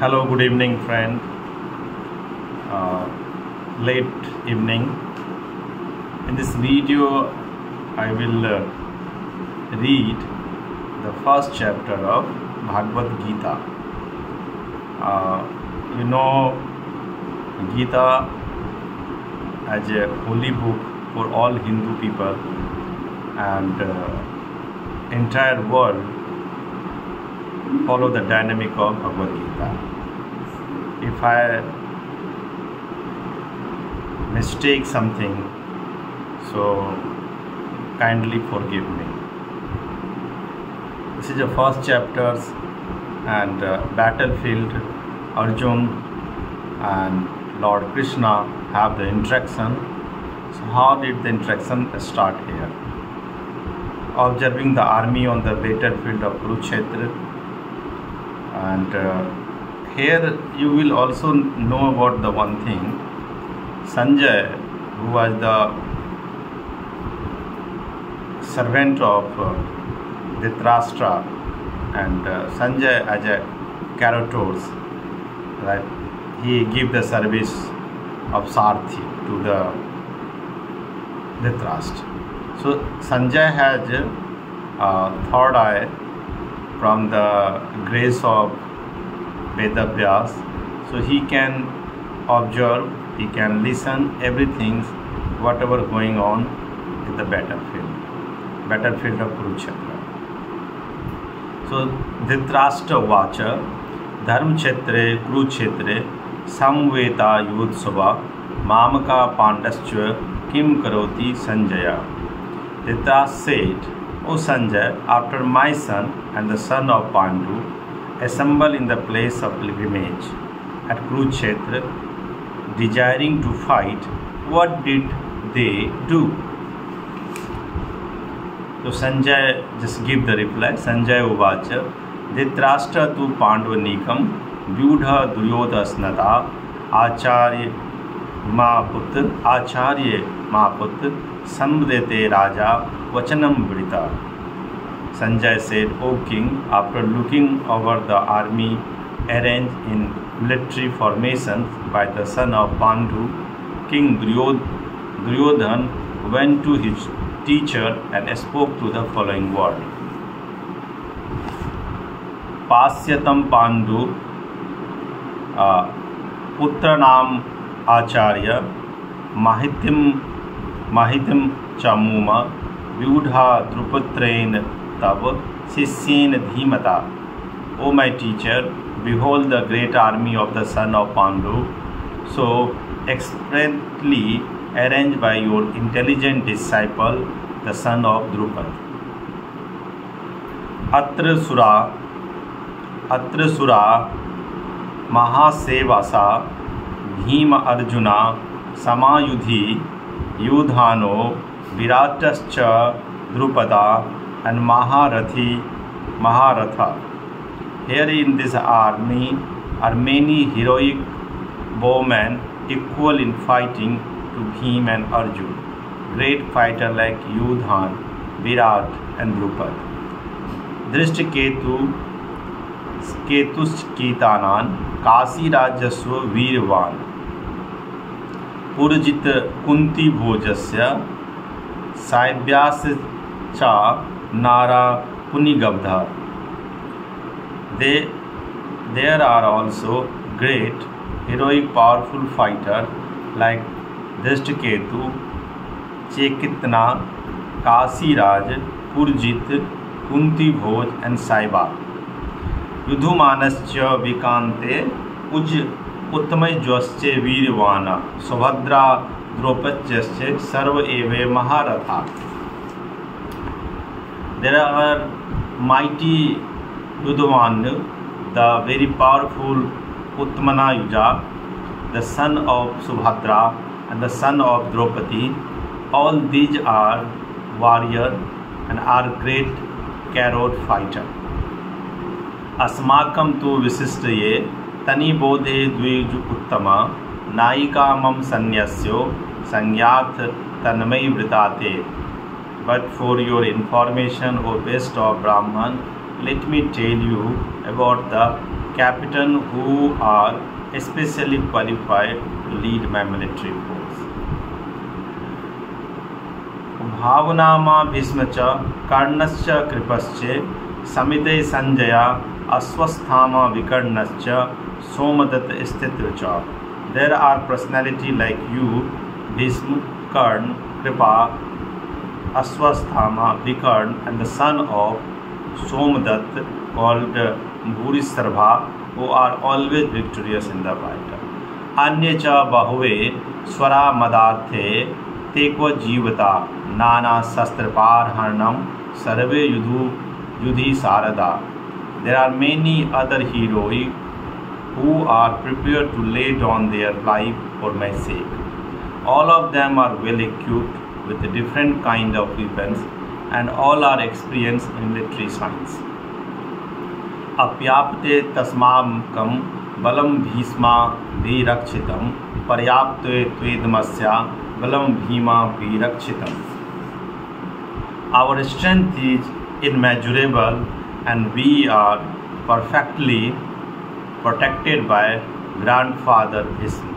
Hello, good evening, friend. Late evening. In this video, I will read the first chapter of Bhagavad Gita. You know, Gita as a holy book for all Hindu people and entire world follow the dynamic of Bhagavad Gita. If I mistake something, so kindly forgive me. This is the first chapters and battlefield. Arjun and Lord Krishna have the interaction. So how did the interaction start here? Observing the army on the battlefield of Kurukshetra, and here you will also know about the one thing. Sanjay, who was the servant of Dhritarashtra, and Sanjay as a Karatos, right? He gave the service of Sarthi to the Dhritarashtra. So Sanjay has third eye from the grace of Vedavyas, so he can observe, he can listen everything, whatever going on in the battlefield of Kurukshetra. So Dhritarashtra vacha dharm kshetre kurukshetre samveta yudsava mamaka pandascha kim karoti Sanjaya. Dhritarashtra said, O Sanjay, after my son and the son of Pandu assemble in the place of pilgrimage at Kurukshetra, desiring to fight, what did they do? So Sanjay just give the reply. Sanjay uvacha Dhritarashtra tu Pandavanikam vyudha duryodhasnata acharya mahaput samvrete raja vachanam vidita. Sanjay said, O king, after looking over the army arranged in military formations by the son of Pandu, King Duryodhan went to his teacher and spoke to the following word. Pasyatam Pandu Putranam Acharya Mahitim Chamuma Vyudha Drupatren Tab Sisyen Dhimata. O my teacher, behold the great army of the son of Pandu, so expressly arranged by your intelligent disciple, the son of Drupad. Atra Sura Mahasevasa Bhima Arjuna Samayudhi Yudhano Viratascha Drupada and Maharatha. Here in this army are many heroic bowmen equal in fighting to Bhima and Arjun, great fighter like Yudhan, Virat and Drupad. Ketuskitanan Kasi Rajaswa Virvan Purjit Kunti Bhojasya Saibyas Cha Nara Punigabdha. There are also great, heroic, powerful fighters like Dhrishtaketu, Chekitna, Kasiraj, Purjit, Kunti Bhoj and Saiba. Yudhumanascha Vikante Uj Uttamay Jwasche Virvana Subhadra Draupajyasche Sarva Eve Maharatha. There are mighty Yudhaman, the very powerful Uttmana Yuja, the son of Subhadra and the son of Draupadi. All these are warriors and are great carrot fighter. Asmakam tu visishtaye tani bodhe dvij uttama naika mam sanyasyo sangyat tanmay vritate. But for your information, O best of Brahman, let me tell you about the captain who are especially qualified to lead my military force. भावनामा Bhishma च कर्णश्च कृपश्च समिते संजया अश्वस्थामा विकर्णश्च सोमदत्त स्थित्र च. There are personality like you, Bhisma, Karna, Kripa, Ashwasthama, Vikarna, and the son of Somadatta called Bhurisarva, who are always victorious in the battle. Anya cha bahuve swara madarthe tekva jivata nana shastraparhanam sarve yudhi sarada. There are many other heroes who are prepared to lay down their life for my sake. All of them are well equipped with a different kind of weapons and all are experienced in military science. Apyapte tasmakam balam bhisma virakshitam paryapte tvedmasya balam bhima virakshitam. Our strength is immeasurable and we are perfectly protected by grandfather Bhisma,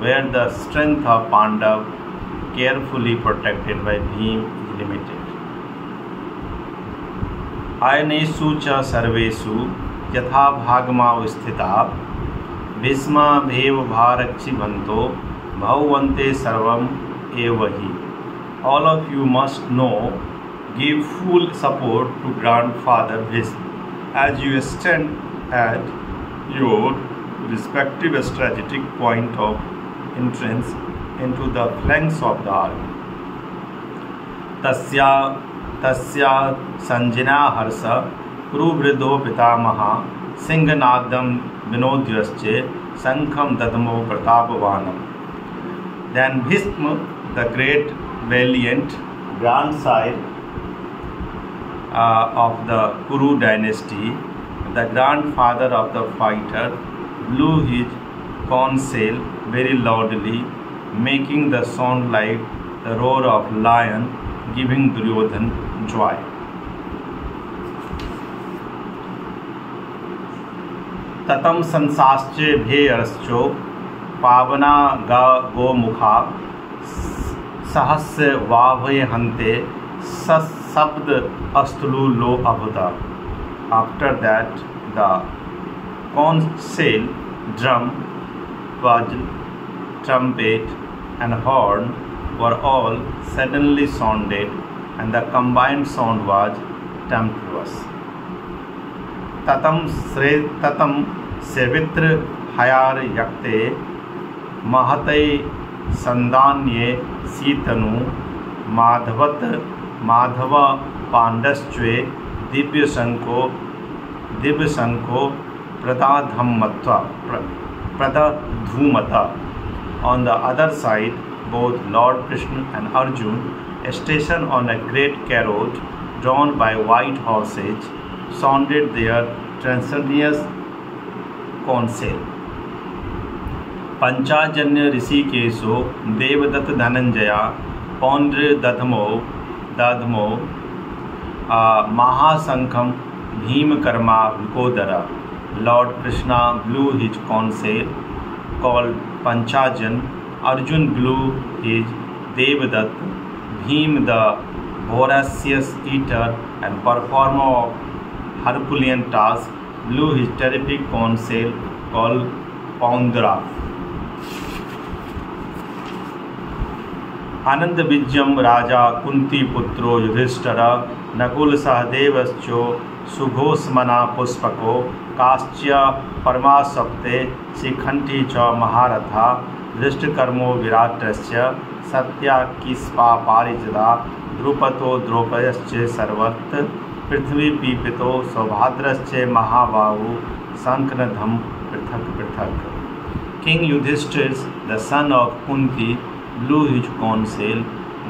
where the strength of Pandav carefully protected by Bhim is limited. Ayaneshu cha sarveshu yatha bhagma sthita Bhisma bhev bharakshi bhanto bhavante sarvam evahi. All of you must know, give full support to grandfather Bhisma as you stand at your respective strategic point of entrance into the flanks of the army. Tasya sanjana harsa kuruvrido pitamaha singanadam vinodyasche sankham dadamo pratapavanam. Then Bhisma, the great valiant grandsire of the Kuru dynasty, the grandfather of the fighter, blew his conch shell very loudly, making the sound like the roar of lion, giving Duryodhan joy. Tatam sansasche bheyarascho pavana gomukha sahasya vavhe hante sasabd astulu lo abhuta. After that, the conch shell, drum, bajra, trumpet, and horn were all suddenly sounded, and the combined sound was tempestuous. Tatam sevitra hayar yakte mahate sandanye sitanu madhava pandaschve Divya Sanko Pradadhumata. On the other side, both Lord Krishna and Arjun, stationed on a great carriage drawn by white horses, sounded their transcendent counsel. Panchajanya Rishikesho Devadatta Dhananjaya Pondre Dadhmo Mahasankham Bhimkarma Vikodara. Lord Krishna blew his conch shell called Panchajan. Arjun blew his Devadatt. Bhim, the voracious eater and performer of Herculean tasks, blew his terrific conch shell called Paundra. Anand Vijyam Raja Kunti Putro Yudhishthira Nakul Sahadevascho Sughosmana Puspako Kaschya Paramasapte Shikhanti Cha Maharatha Drishtakarmo Viratasya Satya Kispa Parijada Drupato Dropayasche Sarvat Prithvi Pipito Saubhadrasche Mahabahu Sanknadham Prithak Prithak. King Yudhishthira, the son of Kunti, blew his conch shell.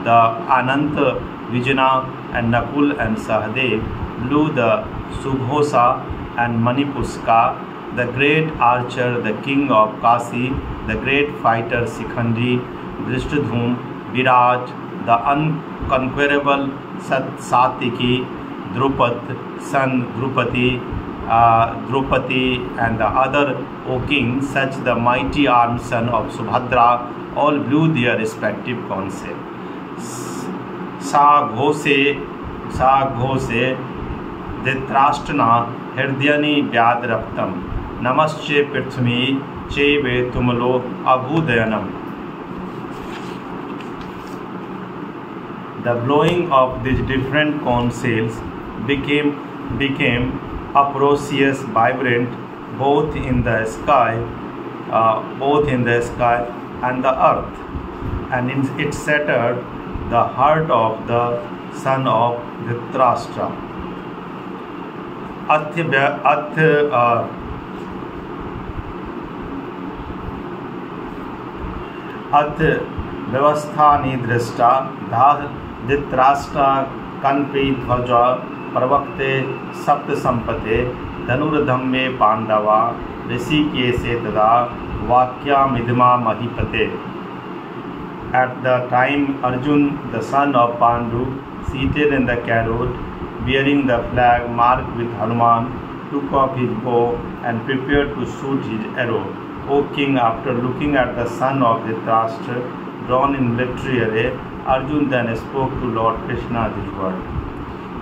The Ananta, Vijana and Nakul and Sahadev blew the Sughosa and Manipuska, the great archer, the king of Kasi, the great fighter Sikhandi, Drishtadhum, Virat, the unconquerable Satiki, Drupad, son Drupadi, Draupadi and the other, O king, such the mighty armed son of Subhadra, all blew their respective counsel. Sa ghose Dhritarashtrana hridayani vyadraptam namasche prithvi cheve tumalo abhudayanam. The blowing of these different counsels became uproarious, vibrant, both in the sky and the earth, and it shattered the heart of the son of Dhritarashtra. अथ व्यवस्था निदृष्टा धृतराष्ट्र कन्पी ध्वज प्रवक्ते सप्त संपते धनुर्धम्ये पांडवा ऋषिकेशे तदा वाक्यामिदमा महीपते. At the time Arjun, the son of Pandu, seated in the carriage, bearing the flag marked with Hanuman, took up his bow and prepared to shoot his arrow. O king, after looking at the son of Dhritarashtra drawn in military array, Arjun then spoke to Lord Krishna this word.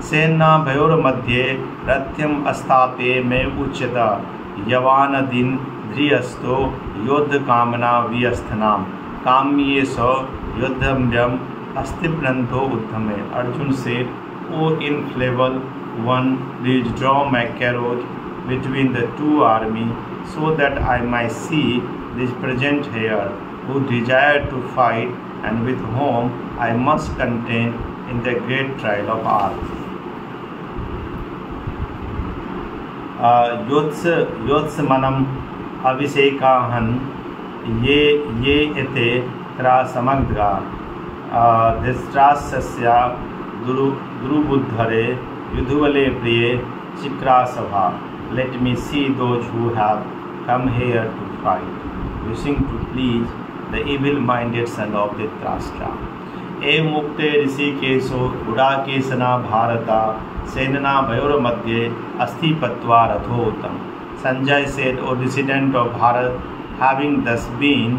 Sena bhayor madhye ratyam asthape me uchyata yavanadin dhriyasto yodha kamana vyasthanam kamye so yodhamyam astipranto uddhame. Arjun said, O infallible one, please draw my carriage between the two armies, so that I might see this present here, who desire to fight and with whom I must contend in the great trial of arms. Yotsmanam abhisekahan ye ete tra samagra Dhritarashtrasya Durubuddhare Yudhuvale Priye Chikra Sabha. Let me see those who have come here to fight, wishing to please the evil-minded son of Dhritarashtra. Ev mukte Rishikesho Udakesana Bharata Senana Bhayor Madhye Asti Patva Rathotam. Sanjay said, O descendant of Bharat, having thus been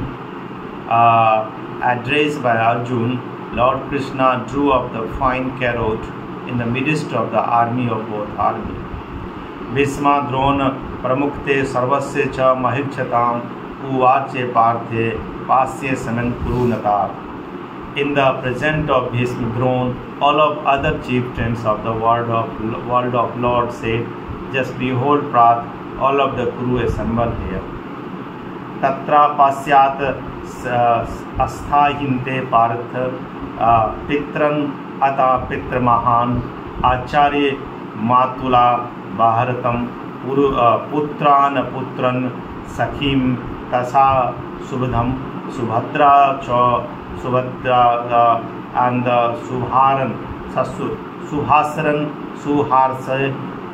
addressed by Arjun, Lord Krishna drew up the fine carriage in the midst of the army of both armies. Bhisma Drona Pramukte Sarvasya Cha Mahikchatam Uvache Parthe Pasya Sanan Kurunatar. In the presence of Bhisma Drona, all of other chieftains of the world of Lord said, just behold Prath, all of the Kuru assembled here. Tatra Pasyat Asthahinte Partha Pitran Ata Pitramahan Acharya Matula Bharatam Putran Sakhim Tasa Subhadam Subhadra Cha Subhadra and Suhasaran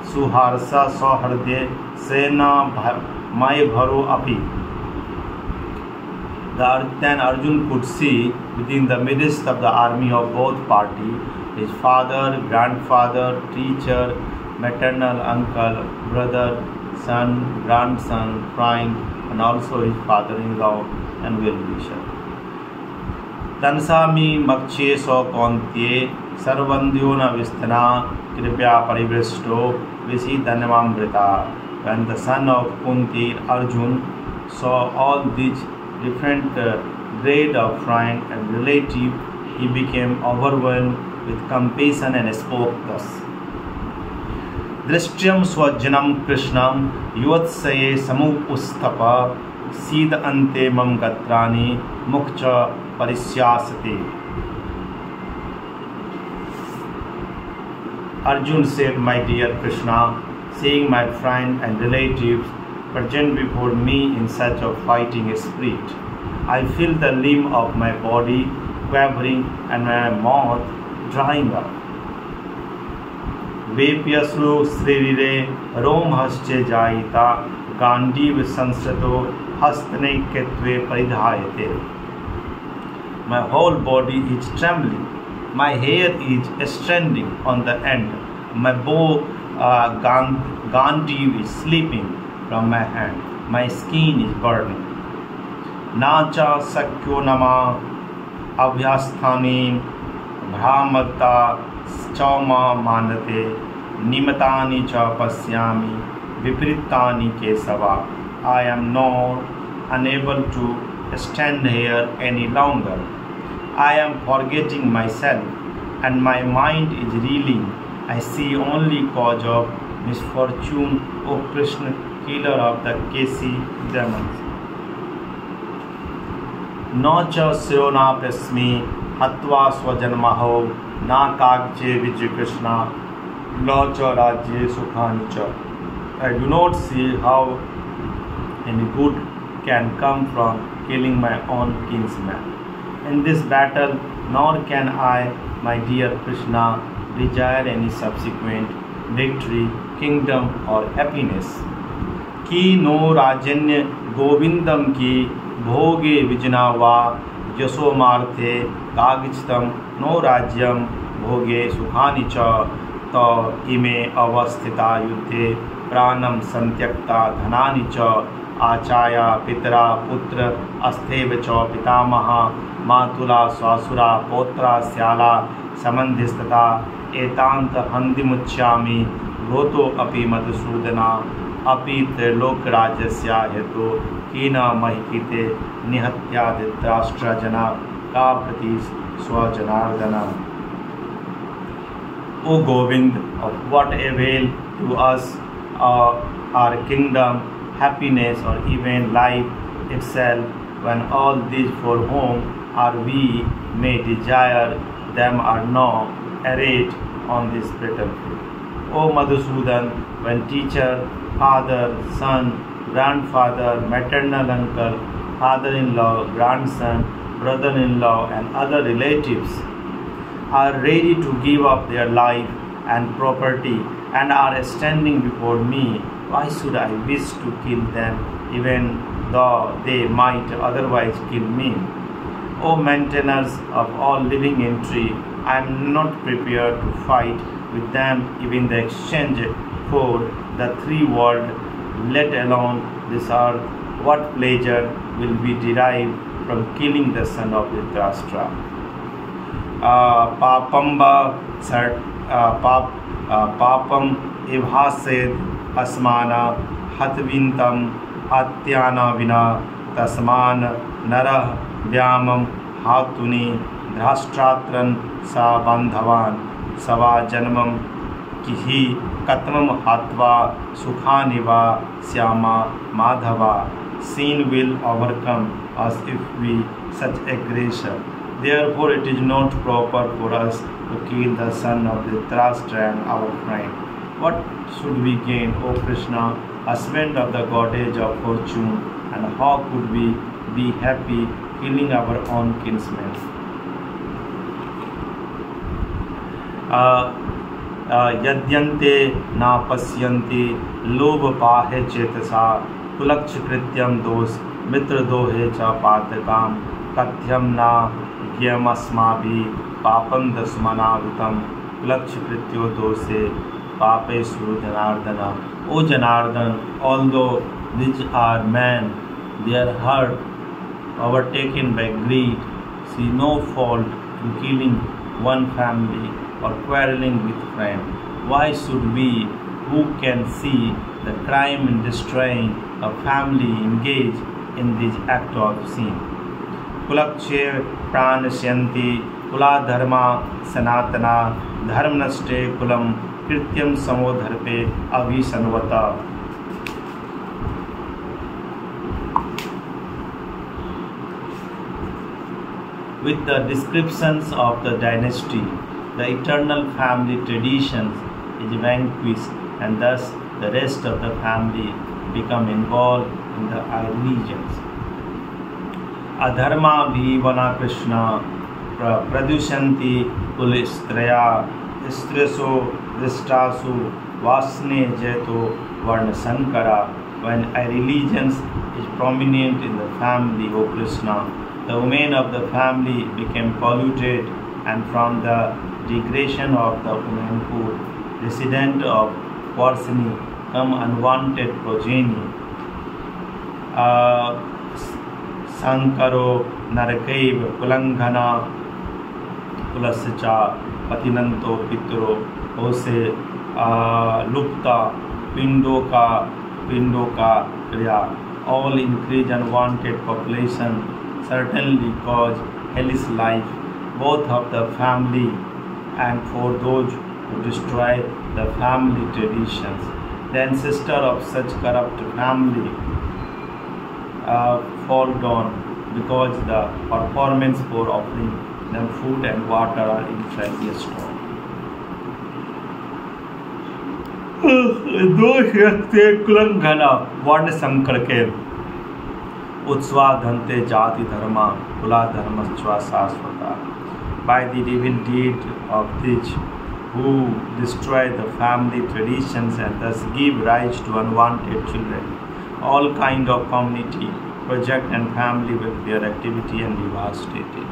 Suharsa Sohardye Sena Mai Bharo Api. Then Arjun could see within the midst of the army of both parties his father, grandfather, teacher, maternal uncle, brother, son, grandson, friend, and also his father-in-law and well-wisher. Tansami Makshe So Kontye Sarvandyona Vistana Kripya Parivristo Visitanamamrita. When the son of Kunti, Arjun, saw all these different grade of friend and relative, he became overwhelmed with compassion and spoke thus. Drishtyam swajjanam krishnam yuvatsaye samupustapa sid ante mam gatrani mukcha parisyasate. Arjun said, my dear Krishna, seeing my friend and relatives present before me in such a fighting spirit, I feel the limb of my body quivering and my mouth drying up. Vepyasu sririre rom hasche jaita gandiv sansato hastane ketve paridhayate. My whole body is trembling. My hair is standing on the end. My bow Gandhi is slipping from my hand. My skin is burning. Nacha sakyo nama abhyasthani brahmata chauma manate nimatani cha pasyami vipritani kesava. I am now unable to stand here any longer. I am forgetting myself and my mind is reeling. I see only cause of misfortune, O Krishna, killer of the Kesi demons. Na cha syonaprasmi hatva swajanmaho na kagje vijay Krishna na cha rajye sukhani cha. I do not see how any good can come from killing my own kinsman. In this battle, nor can I, my dear Krishna, desire any subsequent victory, kingdom or happiness. Ki no rajanya govindam ki bhoge vijna va yasomarthe kagijtam no rajyam bhoge sukhani cha ta ime avasthita yuddhe pranam santyakta dhanani cha आचाया पितरा पुत्र अस्तेव च पितामहा मातुला स्वासुरा पौत्रा स्याला समन्धिस्तथा एतांत हन्दिमुच्चामि भूतो अपि मधुसूदना अपि त्रैलोक्यराज्यस्य हेतु कीन महिकीते निहत्यादित्राष्ट्रजना का प्रति स्वजनार्दना. O Govind, of what avail to us our kingdom, happiness or even life itself when all these for whom are we may desire them are now arrayed on this battlefield. O Madhusudan, when teacher, father, son, grandfather, maternal uncle, father-in-law, grandson, brother-in-law and other relatives are ready to give up their life and property and are standing before me, why should I wish to kill them even though they might otherwise kill me? O maintainers of all living entry, I am not prepared to fight with them even the exchange for the three worlds, let alone this earth. What pleasure will be derived from killing the son of Dhritarashtra? Papam ivhased asmana hatvintam hatyana vina tasman narah vyamam hatuni dhrashtratran sa bandhavan sava janmam kihi katmam hatva sukhaniva syama madhava. Sin will overcome us if we such aggression. Therefore it is not proper for us to kill the son of Dhritarashtra and our friend. What should we gain, O Krishna, husband of the goddess of fortune, and how could we be happy killing our own kinsmen? Yadyante na pasyanti lobh pahe chetasa kulaksh krityam dos mitra dohe cha patakam kathyam na gyamasmabhi papam dasmanavitam kulaksh krityo dose pape suru janardana. O Janardan, although these are men, their heart overtaken by greed, see no fault in killing one family or quarreling with friend. Why should we, who can see the crime in destroying a family, engage in this act of sin? Kulakshe pranasyanti kula dharma sanatana dharmnaste kulam krityam samodharpe avisanvata. With the descriptions of the dynasty, the eternal family traditions is vanquished, and thus the rest of the family become involved in the religions. Adharma bhivana Krishna pradushanti kulistraya istreso dristasu vasne jeto varna sankara. When a religion is prominent in the family, O Krishna, the women of the family became polluted, and from the degradation of the womanhood, resident of porcini, come unwanted progeny. Sankaro Narakaiv Kulanghana Kulascha Patinanto Pitro Ose Lupta Pindoka Kriya. All increase unwanted population certainly cause hellish life, both of the family and for those who destroy the family traditions. The ancestor of such corrupt family fall down because the performance for offering them food and water are infinitely strong. दोष रखते कुलंघना वर्ण संकर के उत्स्वाधनते जाति धर्मा कुला धर्मस्वा शाश्वता. By the evil deed of these who destroy the family traditions and thus give rise to unwanted children, all kind of community, project and family welfare activity and devastated.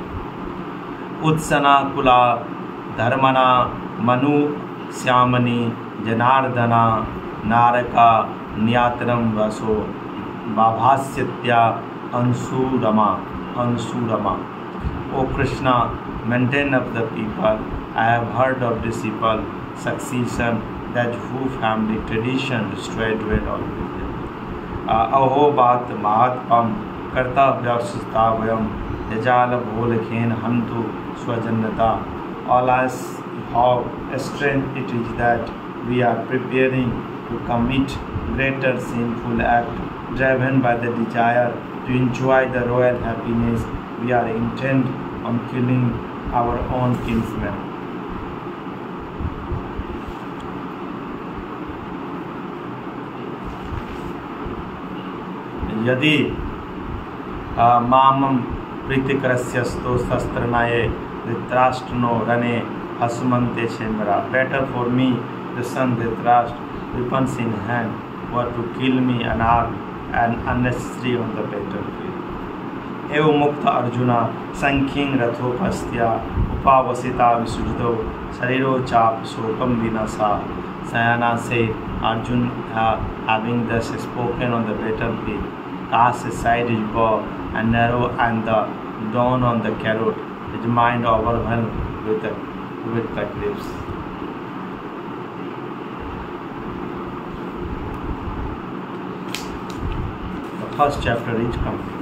Utsana kula dharmana manu syamani janardana naraka niyatram vaso babhasyatya ansurama. O Krishna, maintain of the people, I have heard of disciple succession that who family tradition destroyed well always. अहोबात महात्पम कर्तव्यस्तावयम यजाल भोलखेन हंतु स्वजन्नता. All us how strength it is that we are preparing to commit greater sinful act, driven by the desire to enjoy the royal happiness. We are intent on killing our own kinsmen. यदि मामं प्रीतिकरस्यस्तो शस्त्रनाये धृतराष्ट्रनो रणे हसुमन्ते क्षेमरा. Better for me, the son Dhritarashtra, weapons in hand, were to kill me unarmed and unnecessary on the battlefield. एवं मुक्त अर्जुना संख्यं रथोपस्त्या उपावसिता विसुजितो शरीरो चाप शोकम विनाशा. Sayana said, Arjun, having thus spoken on the battlefield, cast aside his bow and arrow and the dawn on the carrot, his mind overwhelmed with the griefs. The first chapter is complete.